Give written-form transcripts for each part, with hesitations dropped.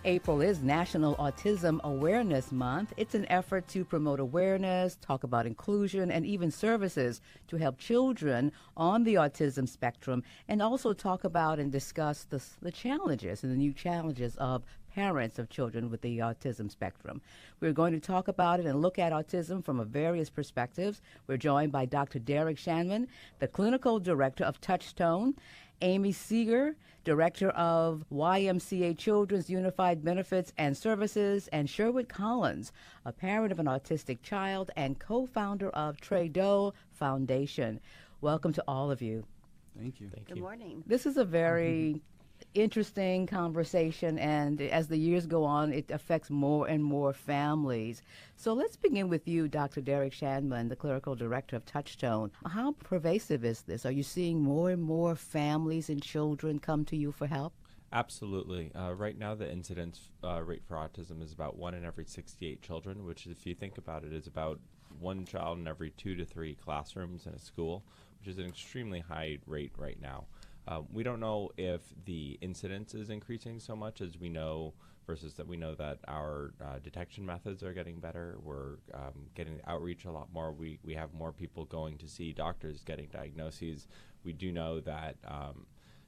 April is National Autism Awareness Month. It's an effort to promote awareness, talk about inclusion, and even services to help children on the autism spectrum, and also talk about and discuss the challenges and the new challenges of parents of children with the autism spectrum. We're going to talk about it and look at autism from various perspectives. We're joined by Dr. Derek Shanman, the Clinical Director of Touchstone, Amy Seeger, Director of YMCA Children's Unified Benefits and Services, and Sherwood Collins, a parent of an autistic child and co-founder of Trudeau Foundation. Welcome to all of you. Thank you. Good morning. This is a very interesting conversation, and as the years go on, it affects more and more families. So let's begin with you, Dr. Derek Shanman, the Clerical Director of Touchstone. How pervasive is this? Are you seeing more and more families and children come to you for help? Absolutely. Right now, the incidence rate for autism is about 1 in every 68 children, which, if you think about it, is about one child in every 2 to 3 classrooms in a school, which is an extremely high rate right now. We don't know if the incidence is increasing so much as we know, versus that we know that our detection methods are getting better. We're getting outreach a lot more. We have more people going to see doctors, getting diagnoses. We do know that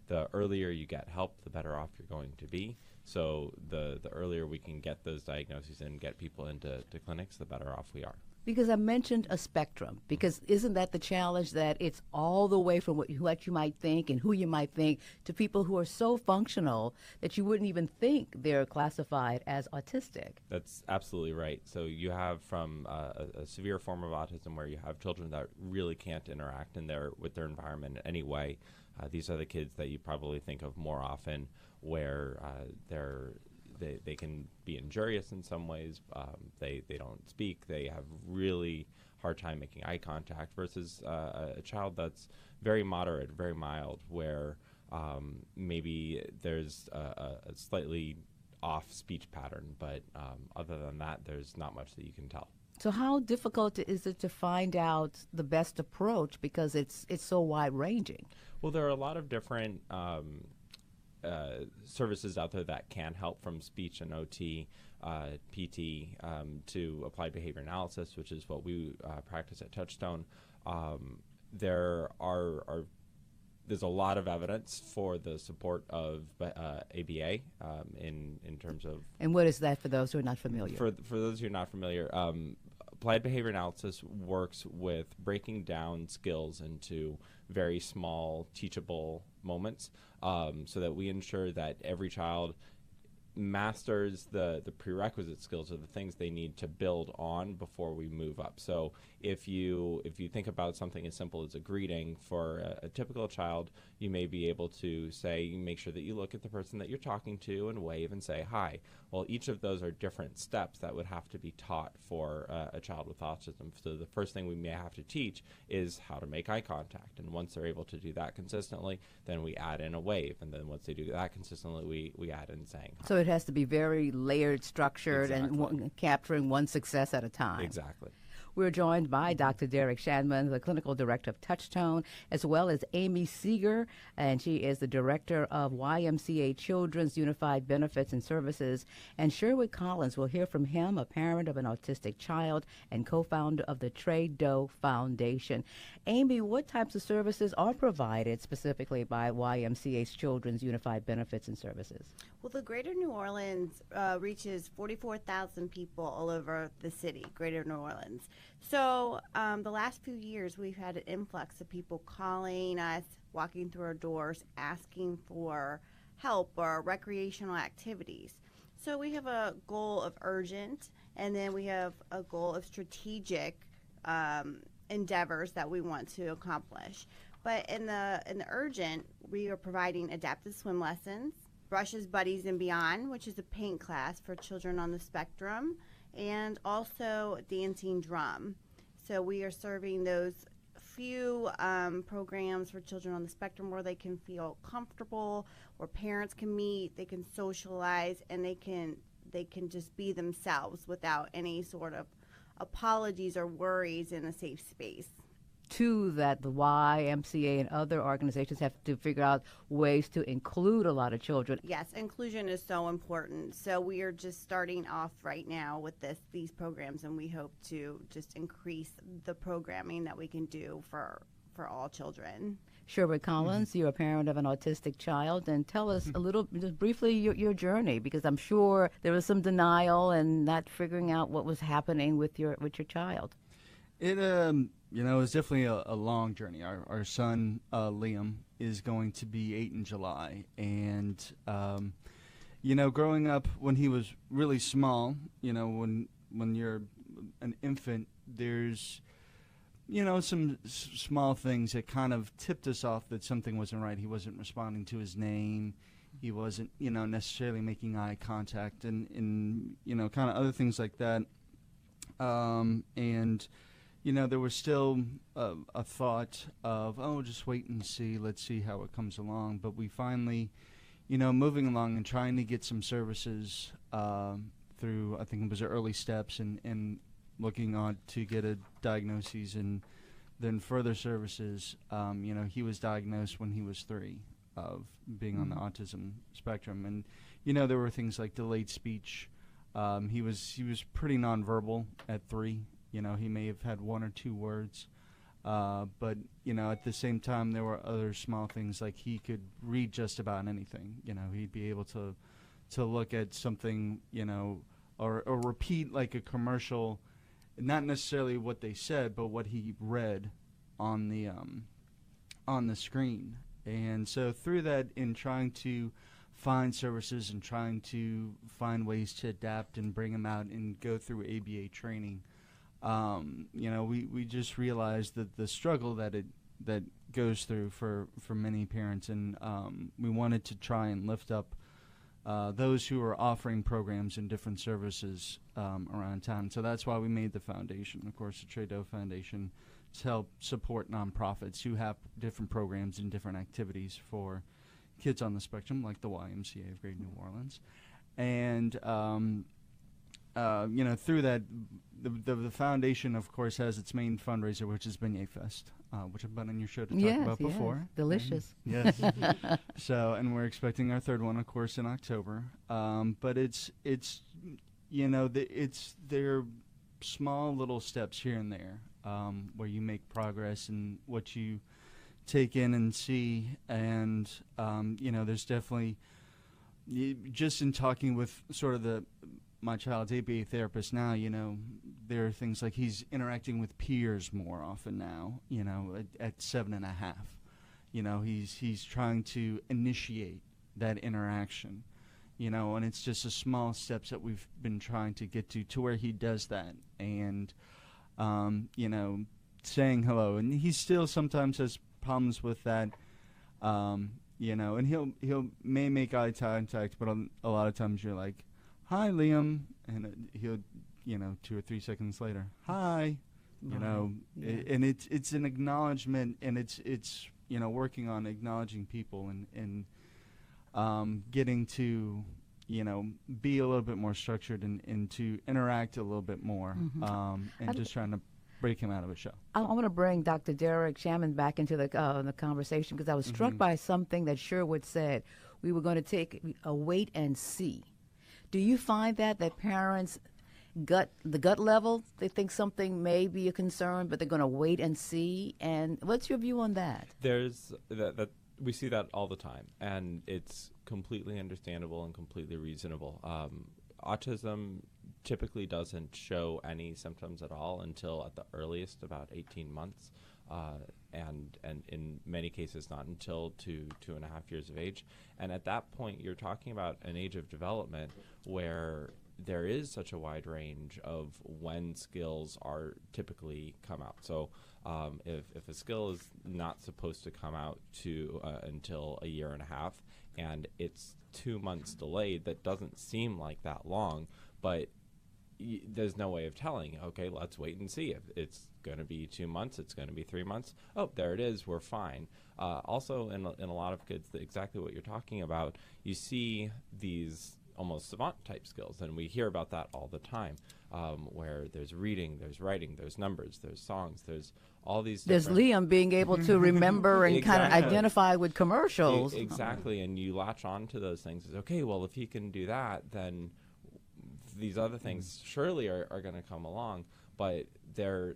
the earlier you get help, the better off you're going to be. So the earlier we can get those diagnoses and get people into clinics, the better off we are. Because I mentioned a spectrum, because isn't that the challenge, that it's all the way from what you might think and who you might think to people who are so functional that you wouldn't even think they're classified as autistic? That's absolutely right. So you have from a severe form of autism where you have children that really can't interact with their environment in any way. These are the kids that you probably think of more often, where they can be injurious in some ways. They don't speak. They have really hard time making eye contact, versus a child that's very moderate, very mild, where maybe there's a slightly off speech pattern, but other than that, there's not much that you can tell. So how difficult is it to find out the best approach, because it's so wide-ranging? Well, there are a lot of different services out there that can help, from speech and OT, PT, to applied behavior analysis, which is what we practice at Touchstone. There's a lot of evidence for the support of ABA in terms of. And what is that for those who are not familiar? For those who are not familiar, applied behavior analysis works with breaking down skills into very small, teachable moments, so that we ensure that every child masters the prerequisite skills, or the things they need to build on before we move up. So if you think about something as simple as a greeting for a typical child, you may be able to make sure that you look at the person that you're talking to and wave and say hi. Well, each of those are different steps that would have to be taught for a child with autism. So the first thing we may have to teach is how to make eye contact, and once they're able to do that consistently, then we add in a wave, and then once they do that consistently, we add in saying hi. So it has to be very layered, structured, Exactly. and capturing one success at a time. Exactly. We're joined by Dr. Derek Shanman, the Clinical Director of Touchstone, as well as Amy Seeger, and she is the Director of YMCA Children's Unified Benefits and Services, and Sherwood Collins. We'll hear from him, a parent of an autistic child and co-founder of the Trudeau Foundation. Amy, what types of services are provided specifically by YMCA's Children's Unified Benefits and Services? Well, the Greater New Orleans reaches 44,000 people all over the city, Greater New Orleans. So the last few years, we've had an influx of people calling us, walking through our doors, asking for help or recreational activities. So we have a goal of urgent, and then we have a goal of strategic endeavors that we want to accomplish. But in the urgent, we are providing adaptive swim lessons, Brushes, Buddies, and Beyond, which is a paint class for children on the spectrum, and also dancing drum. So we are serving those few programs for children on the spectrum where they can feel comfortable, where parents can meet, they can socialize, and they can just be themselves without any sort of apologies or worries, in a safe space. too, that the YMCA and other organizations have to figure out ways to include a lot of children. Yes, inclusion is so important. So we are just starting off right now with these programs, and we hope to just increase the programming that we can do for all children. Sherwood Collins, you're a parent of an autistic child, and tell us a little, just briefly, your journey, because I'm sure there was some denial and not figuring out what was happening with your child. It was definitely a long journey. Our son Liam is going to be 8 in July, and growing up when he was really small, when you're an infant, there's some small things that kind of tipped us off that something wasn't right. He wasn't responding to his name. He wasn't, necessarily making eye contact and kind of other things like that. There was still a thought of, just wait and see. Let's see how it comes along. But we finally, moving along and trying to get some services through, I think it was early steps and looking on to get a diagnosis and then further services. He was diagnosed when he was 3 of being on the autism spectrum. And, there were things like delayed speech. He was pretty nonverbal at 3. He may have had 1 or 2 words. But, at the same time, there were other small things like he could read just about anything. He'd be able to look at something, or repeat like a commercial, not necessarily what they said, but what he read on the screen. And so through that, in trying to find services and trying to find ways to adapt and bring him out and go through ABA training, we just realized that the struggle that goes through for many parents, and we wanted to try and lift up those who are offering programs and different services around town. So that's why we made the foundation, of course, the Trudeau Foundation, to help support nonprofits who have different programs and different activities for kids on the spectrum, like the YMCA of Greater New Orleans. And through that, the foundation, of course, has its main fundraiser, which is Beignet Fest, which I've been on your show to talk about before. Delicious. Yes. So, and we're expecting our 3rd one, of course, in October. But they're small little steps here and there where you make progress and what you take in and see. And, there's definitely, just in talking with sort of my child's ABA therapist now, there are things like he's interacting with peers more often now, at 7.5. He's trying to initiate that interaction, and it's just the small steps that we've been trying to get to where he does that. And, saying hello. And he still sometimes has problems with that, and he'll may make eye contact, but a lot of times you're like, "Hi, Liam," and he'll, 2 or 3 seconds later, "Hi," and it's an acknowledgement, and it's working on acknowledging people and getting to be a little bit more structured and to interact a little bit more, and just trying to break him out of a shell. I want to bring Dr. Derek Shamman back into the conversation, because I was struck by something that Sherwood said. We were going to take a wait and see. Do you find that parents, the gut level, they think something may be a concern, but they're going to wait and see? And what's your view on that? There's that we see that all the time, and it's completely understandable and completely reasonable. Autism typically doesn't show any symptoms at all until at the earliest about 18 months, and in many cases not until 2.5 years of age. And at that point, you're talking about an age of development where there is such a wide range of when skills are typically come out. So if a skill is not supposed to come out until 1.5 years, and it's 2 months delayed, that doesn't seem like that long, but there's no way of telling. Okay, let's wait and see. If it's going to be 2 months, it's going to be 3 months. Oh, there it is. We're fine. Also, in a lot of kids, exactly what you're talking about, you see these almost savant type skills, and we hear about that all the time, where there's reading, there's writing, there's numbers, there's songs, there's all these There's different Liam being able to remember and kind of Exactly. identify with commercials. Exactly, and you latch on to those things. It's, okay, well, if he can do that, then these other things surely are going to come along, but they're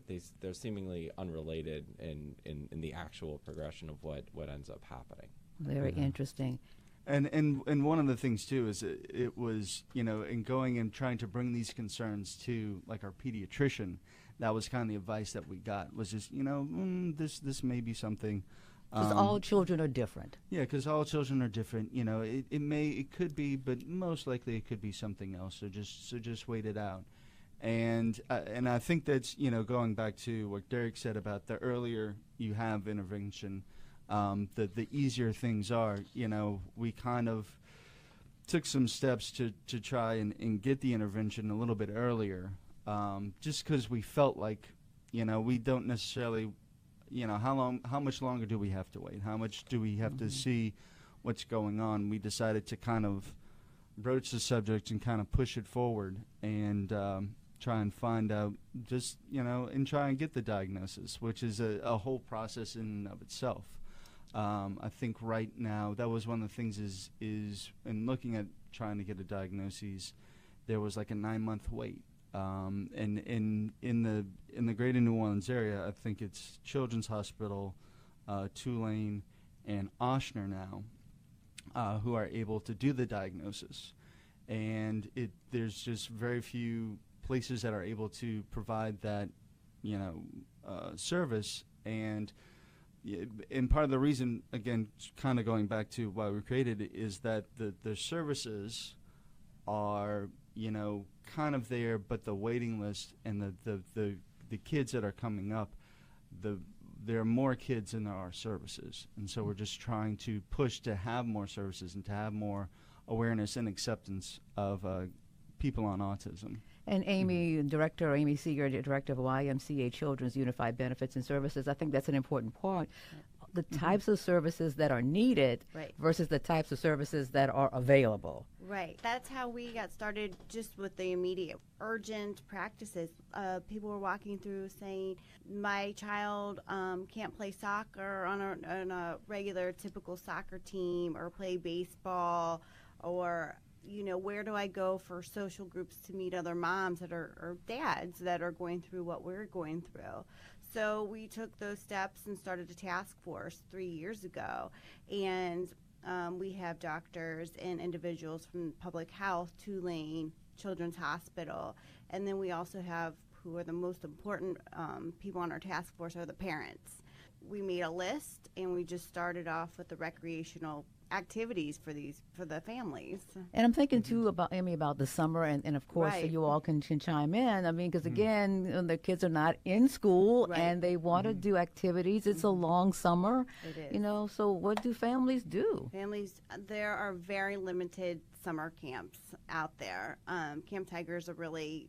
seemingly unrelated in the actual progression of what ends up happening. Very interesting. And one of the things too is it was, in going and trying to bring these concerns to like our pediatrician, that was kind of the advice that we got, was just this may be something. Because all children are different. Yeah, because all children are different. It could be, but most likely it could be something else. So just wait it out. And I think that's going back to what Derek said about the earlier you have intervention, the easier things are. We kind of took some steps to try and get the intervention a little bit earlier, just because we felt like we don't necessarily. How much longer do we have to wait? How much do we have to see what's going on? We decided to kind of broach the subject and kind of push it forward and try and find out and try and get the diagnosis, which is a whole process in and of itself. I think right now that was one of the things is in looking at trying to get a diagnosis, there was like a 9-month wait. And in the greater New Orleans area, I think it's Children's Hospital, Tulane, and Ochsner now, who are able to do the diagnosis. And there's just very few places that are able to provide that, service. And part of the reason, again, kind of going back to why we created it, is that the services are, kind of there, but the waiting list and the kids that are coming up, there are more kids than there are services. And so we're just trying to push to have more services and to have more awareness and acceptance of people on autism. And Amy Seeger, Director of YMCA Children's Unified Benefits and Services, I think that's an important point. The types of services that are needed versus the types of services that are available. Right. That's how we got started, just with the immediate urgent practices. People were walking through saying, my child can't play soccer on a regular typical soccer team, or play baseball, or where do I go for social groups to meet other moms or dads that are going through what we're going through. So we took those steps and started a task force 3 years ago. And we have doctors and individuals from public health, Tulane, Children's Hospital. And then we also have, who are the most important people on our task force, are the parents. We made a list, and we just started off with the recreational activities for the families. And I'm thinking too about the summer, and of course so you all can chime in. I mean, because again, the kids are not in school and they want to do activities. It's a long summer. It is. So what do families do? There are very limited summer camps out there. Camp Tigers are really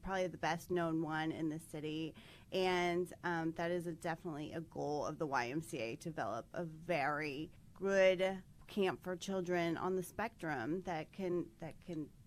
probably the best known one in the city, and that is definitely a goal of the YMCA, to develop a very good camp for children on the spectrum that can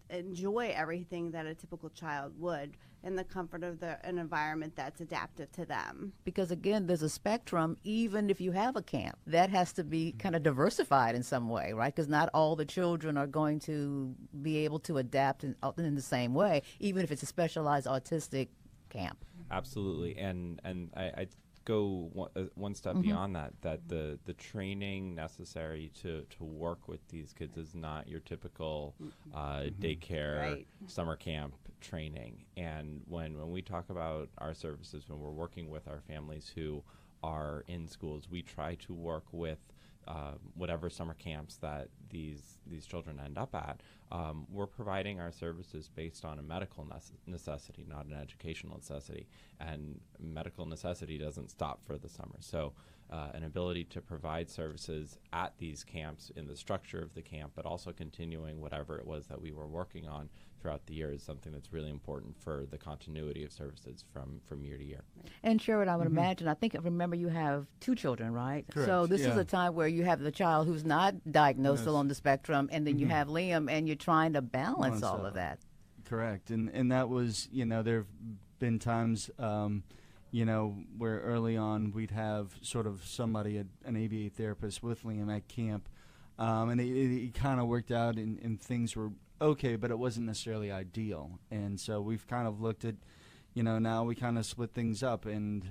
enjoy everything that a typical child would, in the comfort of an environment that's adapted to them. Because again, there's a spectrum. Even if you have a camp, that has to be kind of diversified in some way, right? Because not all the children are going to be able to adapt in the same way, even if it's a specialized autistic camp. Absolutely, and I go one step beyond that the training necessary to work with these kids is not your typical daycare summer camp training. And when we talk about our services, when we're working with our families who are in schools, we try to work with whatever summer camps that these children end up at. We're providing our services based on a medical necessity, not an educational necessity. And medical necessity doesn't stop for the summer. So an ability to provide services at these camps in the structure of the camp, but also continuing whatever it was that we were working on throughout the year, is something that's really important for the continuity of services from year to year. And Sherwood, I would imagine, I remember you have 2 children, right? Correct. So this is a time where you have the child who's not diagnosed still on on the spectrum, and then you have Liam, and you're trying to balance all of that. Correct. And that was, there have been times, where early on we'd have sort of somebody, an ABA therapist with Liam at camp, and it kind of worked out, and things were okay, but it wasn't necessarily ideal. And so we've kind of looked at, now we kind of split things up, and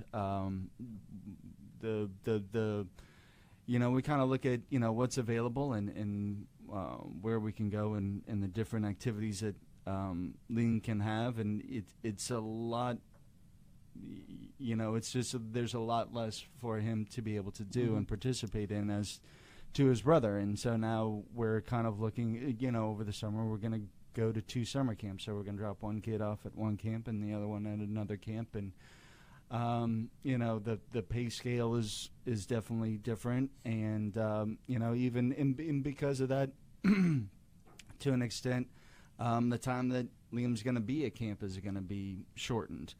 we kind of look at, what's available and where we can go and the different activities that Liam can have, and it's a lot. It's just there's a lot less for him to be able to do and participate in as to his brother. And so now we're kind of looking, over the summer we're going to go to 2 summer camps. So we're going to drop one kid off at one camp and the other one at another camp. And the pay scale is definitely different, and even because of that, to an extent, the time that Liam's going to be at camp is going to be shortened,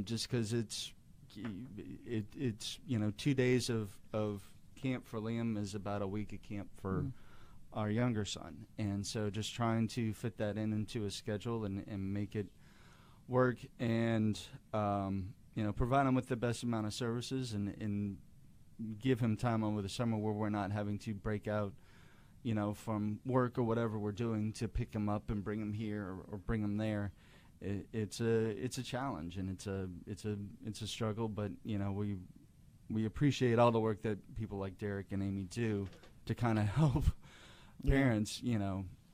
just because it's 2 days of camp for Liam is about a week of camp for our younger son, and so just trying to fit that into a schedule and make it work, and provide him with the best amount of services, and give him time over the summer where we're not having to break out, from work or whatever we're doing to pick him up and bring him here or bring him there. It's a challenge, and it's a struggle, but we appreciate all the work that people like Derek and Amy do to kind of help parents,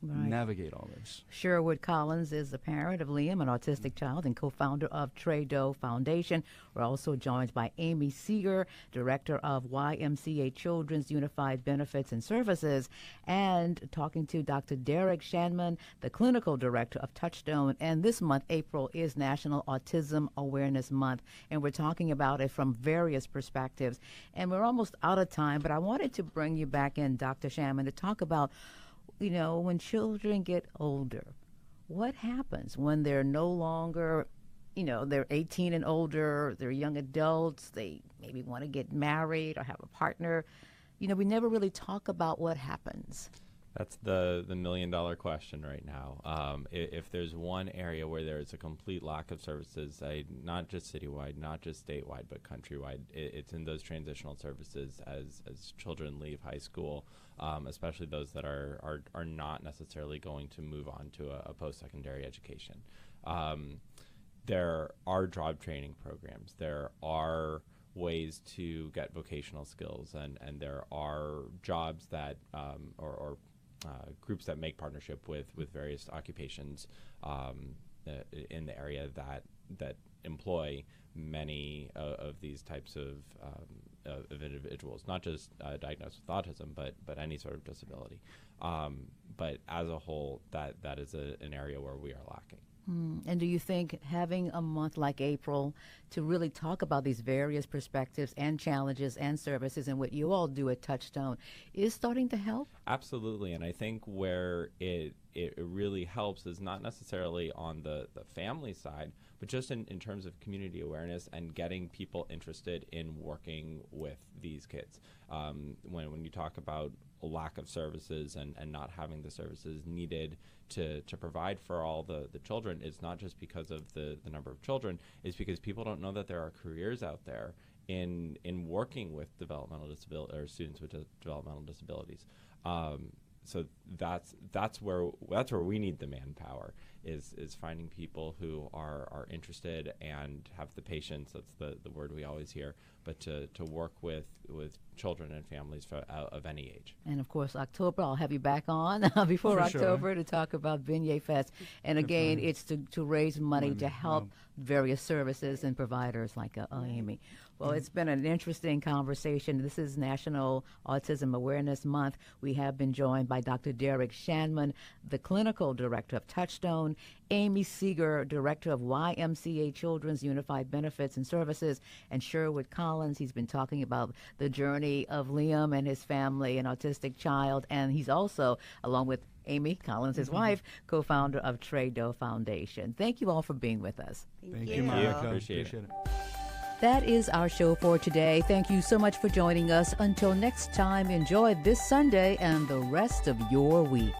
navigate all this. Sherwood Collins is the parent of Liam, an autistic child, and co-founder of Trado Foundation. We're also joined by Amy Seeger, director of YMCA Children's Unified Benefits and Services, and talking to Dr. Derek Shanman, the clinical director of Touchstone. And this month, April, is National Autism Awareness Month, and we're talking about it from various perspectives. And we're almost out of time, but I wanted to bring you back in, Dr. Shanman, to talk about when children get older, what happens when they're no longer, they're 18 and older, they're young adults, they maybe want to get married or have a partner. We never really talk about what happens. That's the million-dollar question right now. If there's one area where there's a complete lack of services, not just citywide, not just statewide, but countrywide, it's in those transitional services as children leave high school, especially those that are not necessarily going to move on to a post-secondary education. There are job training programs. There are ways to get vocational skills, and there are jobs that or groups that make partnership with various occupations in the area that employ many of these types of individuals, not just diagnosed with autism, but any sort of disability. But as a whole, that is an area where we are lacking. And do you think having a month like April to really talk about these various perspectives and challenges and services and what you all do at Touchstone is starting to help? Absolutely. And I think where it really helps is not necessarily on the family side, but just in terms of community awareness and getting people interested in working with these kids. When you talk about a lack of services and not having the services needed to provide for all the children, it's not just because of the number of children, it's because people don't know that there are careers out there in working with developmental disability or students with developmental disabilities. So that's where we need the manpower is finding people who are interested and have the patience. That's the word we always hear, but to work with children and families of any age. And of course, October, I'll have you back on before October to talk about Vignette Fest. And again, it's to raise money to help various services and providers like Amy. Well, it's been an interesting conversation. This is National Autism Awareness Month. We have been joined by Dr. Derek Shanman, the clinical director of Touchstone, Amy Seeger, director of YMCA Children's Unified Benefits and Services, and Sherwood Collins. He's been talking about the journey of Liam and his family, an autistic child, and he's also, along with Amy Collins, his wife, co-founder of Trado Foundation. Thank you all for being with us. Thank you, Monica. Appreciate it. That is our show for today. Thank you so much for joining us. Until next time, enjoy this Sunday and the rest of your week.